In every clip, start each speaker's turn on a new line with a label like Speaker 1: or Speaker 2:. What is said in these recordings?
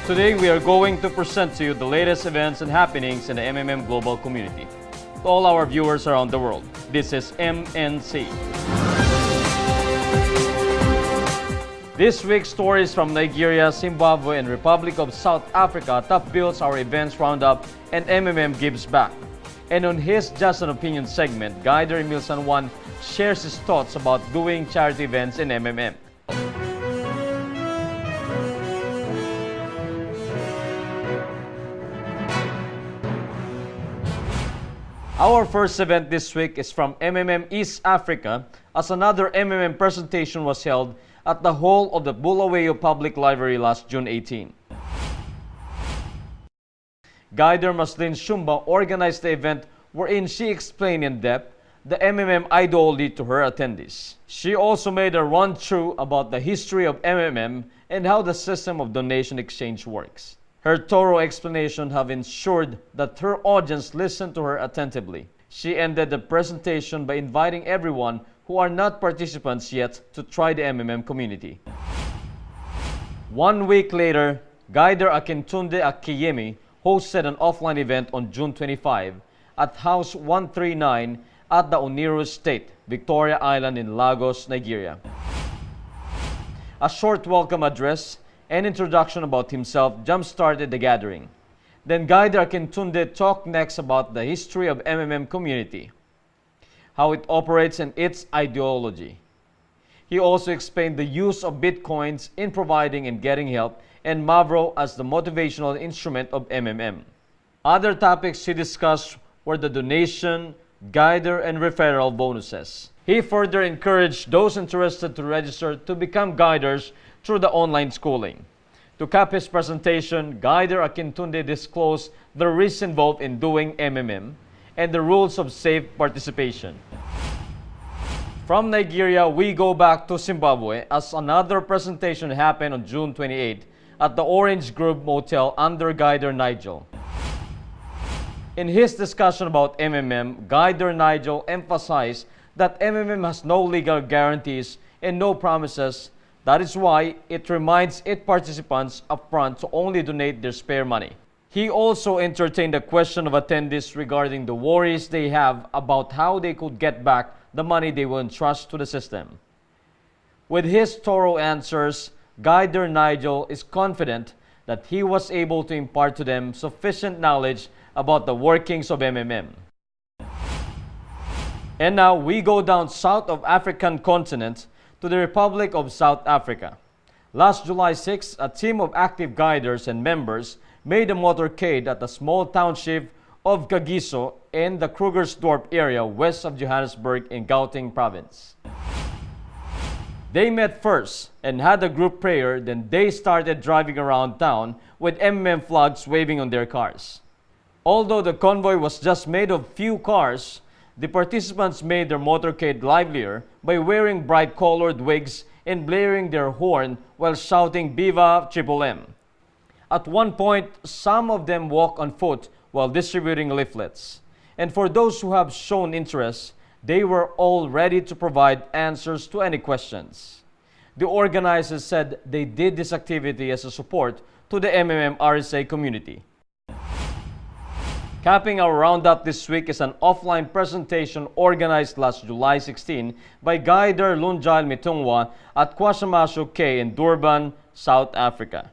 Speaker 1: Today, we are going to present to you the latest events and happenings in the MMM global community. To all our viewers around the world, this is MNC. This week's stories from Nigeria, Zimbabwe, and Republic of South Africa top bills our events roundup and MMM gives back. And on his Just an Opinion segment, Guider Emil San Juan shares his thoughts about doing charity events in MMM. Our first event this week is from MMM East Africa, as another MMM presentation was held at the hall of the Bulawayo Public Library last June 18. Guider Maslin Shumba organized the event wherein she explained in depth the MMM ideology to her attendees. She also made a run-through about the history of MMM and how the system of donation exchange works. Her thorough explanation have ensured that her audience listened to her attentively. She ended the presentation by inviting everyone who are not participants yet to try the MMM community. 1 week later, Guider Akintunde Akiyemi hosted an offline event on June 25 at House 139 at the Oniru Estate, Victoria Island in Lagos, Nigeria. A short welcome address and introduction about himself jump-started the gathering. Then Guider Akintunde talked next about the history of MMM community, how it operates and its ideology. He also explained the use of Bitcoins in providing and getting help and Mavro as the motivational instrument of MMM. Other topics he discussed were the donation, Guider, and referral bonuses. He further encouraged those interested to register to become Guiders through the online schooling. To cap his presentation, Guider Akintunde disclosed the risks involved in doing MMM and the rules of safe participation. From Nigeria, we go back to Zimbabwe as another presentation happened on June 28 at the Orange Grove Motel under Guider Nigel. In his discussion about MMM, Guider Nigel emphasized that MMM has no legal guarantees and no promises. That is why it reminds its participants upfront to only donate their spare money. He also entertained a question of attendees regarding the worries they have about how they could get back the money they will entrust to the system. With his thorough answers, Guider Nigel is confident that he was able to impart to them sufficient knowledge about the workings of MMM. And now we go down south of African continent to the Republic of South Africa. Last July 6, a team of active guiders and members made a motorcade at the small township of Kagiso in the Krugersdorp area west of Johannesburg in Gauteng province. They met first and had a group prayer, then they started driving around town with MMM flags waving on their cars. Although the convoy was just made of few cars, the participants made their motorcade livelier by wearing bright-colored wigs and blaring their horn while shouting Viva Triple M. At one point, some of them walked on foot while distributing leaflets. And for those who have shown interest, they were all ready to provide answers to any questions. The organizers said they did this activity as a support to the MMM RSA community. Capping our roundup this week is an offline presentation organized last July 16 by Guider Lunjail Mitungwa at Kwasamashu K in Durban, South Africa.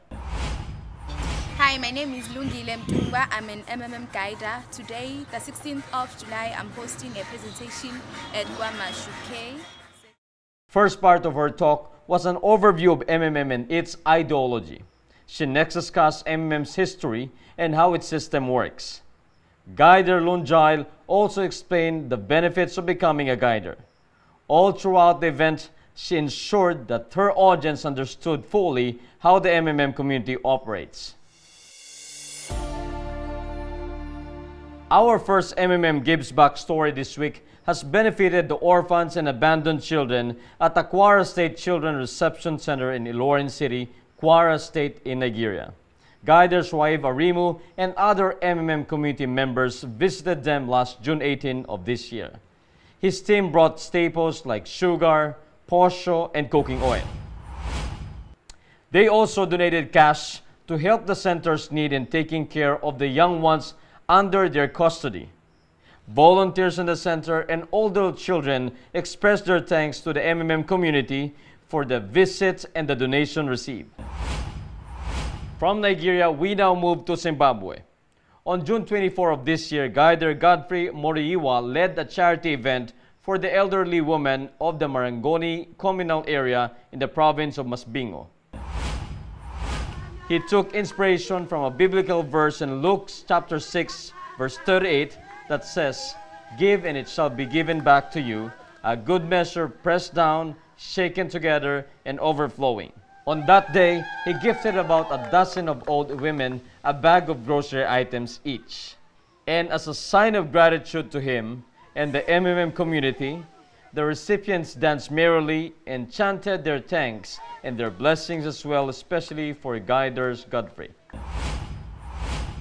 Speaker 2: Hi, my name is Lungile Mtungwa. I'm an MMM guider. Today, the 16th of July, I'm hosting a presentation at Kwamashu K.
Speaker 1: First part of her talk was an overview of MMM and its ideology. She next discussed MMM's history and how its system works. Guider Lunjail also explained the benefits of becoming a guider. All throughout the event, she ensured that her audience understood fully how the MMM community operates. Our first MMM Gives Back story this week has benefited the orphans and abandoned children at the Kwara State Children Reception Center in Ilorin City, Kwara State in Nigeria. Guider Shuaib Arimu and other MMM community members visited them last June 18 of this year. His team brought staples like sugar, posho, and cooking oil. They also donated cash to help the center's need in taking care of the young ones under their custody. Volunteers in the center and older children expressed their thanks to the MMM community for the visits and the donation received. From Nigeria, we now move to Zimbabwe. On June 24 of this year, Guider Godfrey Moriiwa led a charity event for the elderly women of the Marangoni communal area in the province of Masbingo. He took inspiration from a biblical verse in Luke chapter 6, verse 38 that says, "Give and it shall be given back to you, a good measure pressed down, shaken together, and overflowing." On that day, he gifted about a dozen of old women a bag of grocery items each. And as a sign of gratitude to him and the MMM community, the recipients danced merrily and chanted their thanks and their blessings as well, especially for Guiders Godfrey.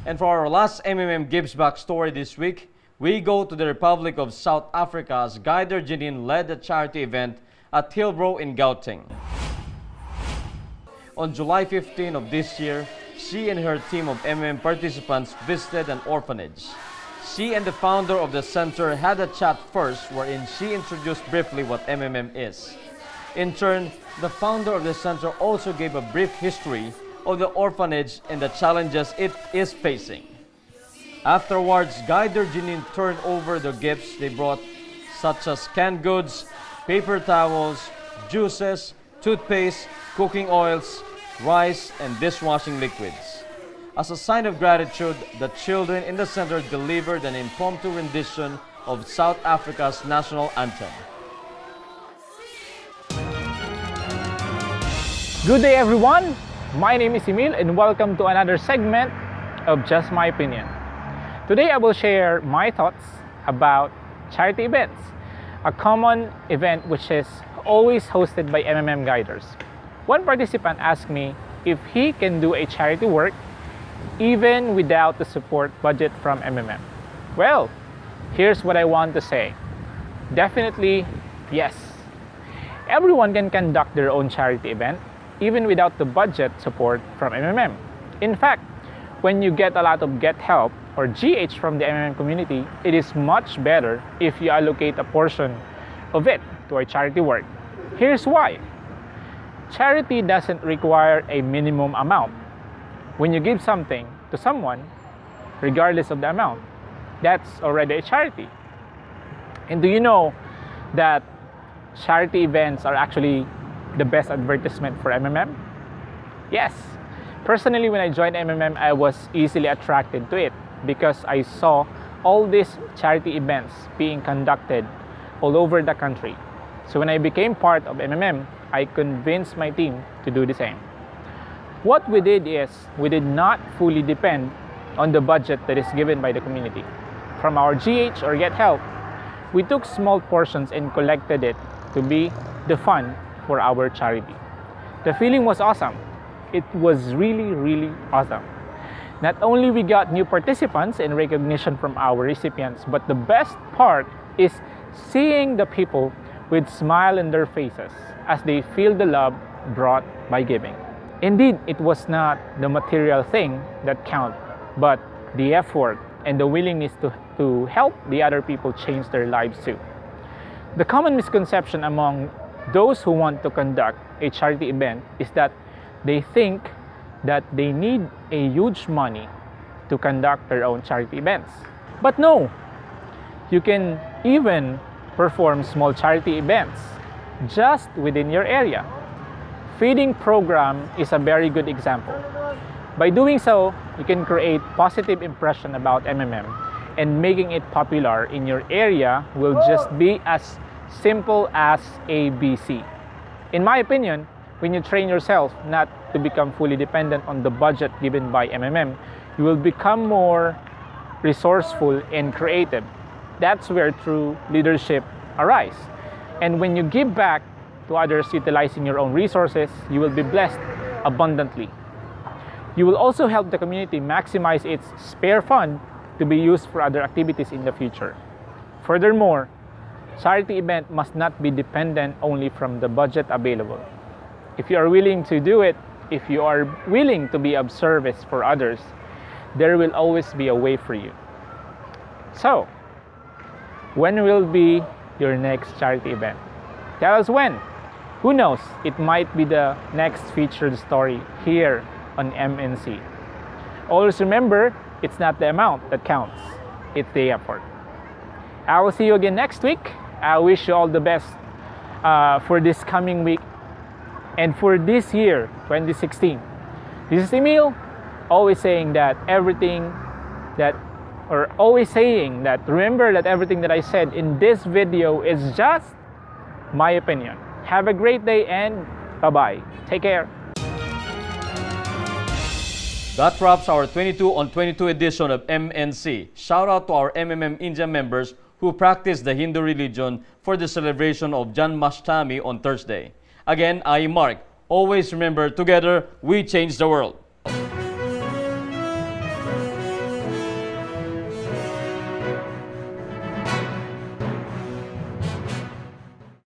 Speaker 1: And for our last MMM Gives Back story this week, we go to the Republic of South Africa as Guider Janine led a charity event at Hillbrow in Gauteng. On July 15 of this year, she and her team of MMM participants visited an orphanage. She and the founder of the center had a chat first wherein she introduced briefly what MMM is. In turn, the founder of the center also gave a brief history of the orphanage and the challenges it is facing. Afterwards, Guider Janine turned over the gifts they brought, such as canned goods, paper towels, juices, toothpaste, cooking oils, rice, and dishwashing liquids. As a sign of gratitude, the children in the center delivered an impromptu rendition of South Africa's national anthem.
Speaker 3: Good day everyone, my name is Emil and welcome to another segment of Just My Opinion. Today I will share my thoughts about charity events, a common event which is always hosted by MMM Guiders. One participant asked me if he can do a charity work even without the support budget from MMM. Well, here's what I want to say. Definitely yes. Everyone can conduct their own charity event even without the budget support from MMM. In fact, when you get a lot of Get Help or GH from the MMM community, it is much better if you allocate a portion of it to a charity work. Here's why. Charity doesn't require a minimum amount. When you give something to someone, regardless of the amount, that's already a charity. And do you know that charity events are actually the best advertisement for MMM? Yes. Personally, when I joined MMM, I was easily attracted to it because I saw all these charity events being conducted all over the country. So when I became part of MMM, I convinced my team to do the same. What we did is, we did not fully depend on the budget that is given by the community. From our GH or Get Help, we took small portions and collected it to be the fund for our charity. The feeling was awesome. It was really awesome. Not only we got new participants and recognition from our recipients, but the best part is seeing the people with smile in their faces as they feel the love brought by giving. Indeed, it was not the material thing that counted, but the effort and the willingness to help the other people change their lives too. The common misconception among those who want to conduct a charity event is that they think that they need a huge money to conduct their own charity events. But no, you can even perform small charity events just within your area. Feeding program is a very good example. By doing so, you can create positive impression about MMM, and making it popular in your area will just be as simple as ABC. In my opinion, when you train yourself not to become fully dependent on the budget given by MMM, you will become more resourceful and creative. That's where true leadership arises. And when you give back to others utilizing your own resources, you will be blessed abundantly. You will also help the community maximize its spare fund to be used for other activities in the future. Furthermore, charity event must not be dependent only from the budget available. If you are willing to do it, if you are willing to be of service for others, there will always be a way for you. So, when will be your next charity event? Tell us when. Who knows? It might be the next featured story here on MNC. Always remember, it's not the amount that counts, it's the effort. I will see you again next week. I wish you all the best for this coming week and for this year, 2016. This is Emil, always saying that remember that everything that I said in this video is just my opinion. Have a great day and bye-bye. Take care.
Speaker 1: That wraps our 22 on 22 edition of MNC. Shout out to our MMM India members who practice the Hindu religion for the celebration of Janmashtami on Thursday. Again, I am Mark. Always remember, together we change the world.